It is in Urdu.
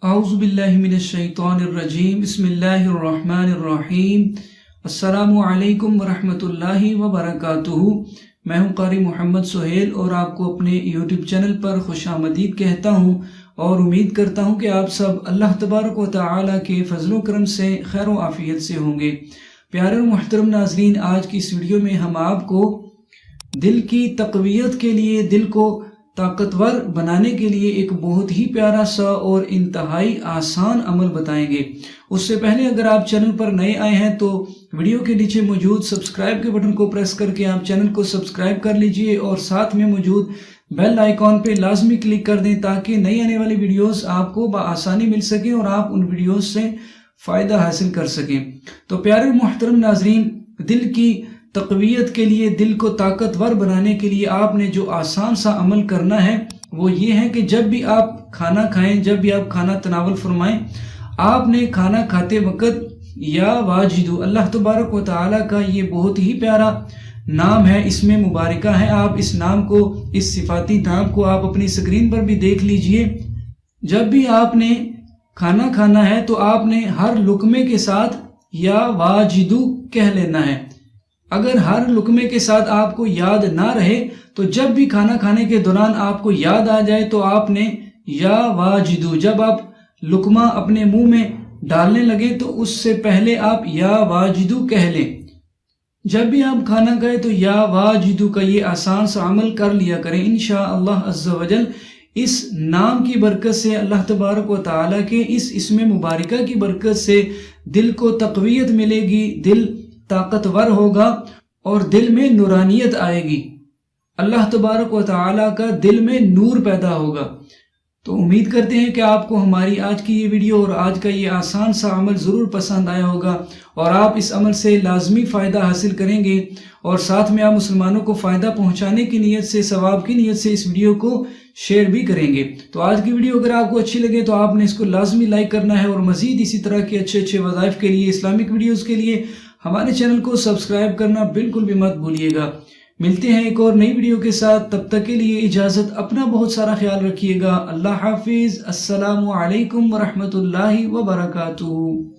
اعوذ باللہ من الشیطان الرجیم بسم اللہ الرحمن الرحیم السلام علیکم ورحمۃ اللہ وبرکاتہ۔ میں ہوں قاری محمد سہیل اور آپ کو اپنے یوٹیوب چینل پر خوش آمدید کہتا ہوں اور امید کرتا ہوں کہ آپ سب اللہ تبارک و تعالی کے فضل و کرم سے خیر و عافیت سے ہوں گے۔ پیارے اور محترم ناظرین، آج کی اس ویڈیو میں ہم آپ کو دل کی تقویت کے لیے، دل کو طاقتور بنانے کے لیے ایک بہت ہی پیارا سا اور انتہائی آسان عمل بتائیں گے۔ اس سے پہلے اگر آپ چینل پر نئے آئے ہیں تو ویڈیو کے نیچے موجود سبسکرائب کے بٹن کو پریس کر کے آپ چینل کو سبسکرائب کر لیجئے اور ساتھ میں موجود بیل آئیکن پہ لازمی کلک کر دیں تاکہ نئی آنے والی ویڈیوز آپ کو بآسانی مل سکیں اور آپ ان ویڈیوز سے فائدہ حاصل کر سکیں۔ تو پیارے محترم ناظرین، دل کی تقویت کے لیے، دل کو طاقتور بنانے کے لیے آپ نے جو آسان سا عمل کرنا ہے وہ یہ ہے کہ جب بھی آپ کھانا کھائیں، جب بھی آپ کھانا تناول فرمائیں، آپ نے کھانا کھاتے وقت یا واجدو، اللہ تبارک و تعالی کا یہ بہت ہی پیارا نام ہے، اس میں مبارکہ ہے۔ آپ اس نام کو، اس صفاتی نام کو آپ اپنی سکرین پر بھی دیکھ لیجئے۔ جب بھی آپ نے کھانا کھانا ہے تو آپ نے ہر لقمے کے ساتھ یا واجدو کہہ لینا ہے۔ اگر ہر لقمے کے ساتھ آپ کو یاد نہ رہے تو جب بھی کھانا کھانے کے دوران آپ کو یاد آ جائے تو آپ نے یا واجدو، جب آپ لقمہ اپنے منہ میں ڈالنے لگے تو اس سے پہلے آپ یا واجدو کہہ لیں۔ جب بھی آپ کھانا کھائیں تو یا واجدو کا یہ آسان سا عمل کر لیا کریں۔ انشاءاللہ عز و جل اس نام کی برکت سے، اللہ تبارک و تعالیٰ کے اس اسم مبارکہ کی برکت سے دل کو تقویت ملے گی، دل طاقتور ہوگا اور دل میں نورانیت آئے گی، اللہ تبارک و تعالیٰ کا دل میں نور پیدا ہوگا۔ تو امید کرتے ہیں کہ آپ کو ہماری آج کی یہ ویڈیو اور آج کا یہ آسان سا عمل ضرور پسند آیا ہوگا اور آپ اس عمل سے لازمی فائدہ حاصل کریں گے اور ساتھ میں آپ مسلمانوں کو فائدہ پہنچانے کی نیت سے، ثواب کی نیت سے اس ویڈیو کو شیئر بھی کریں گے۔ تو آج کی ویڈیو اگر آپ کو اچھی لگے تو آپ نے اس کو لازمی لائک کرنا ہے اور مزید اسی طرح کے اچھے وظائف کے لیے، اسلامک ویڈیوز کے لیے ہمارے چینل کو سبسکرائب کرنا بالکل بھی مت بھولیے گا۔ ملتے ہیں ایک اور نئی ویڈیو کے ساتھ، تب تک کے لیے اجازت، اپنا بہت سارا خیال رکھیے گا۔ اللہ حافظ، السلام علیکم ورحمۃ اللہ وبرکاتہ۔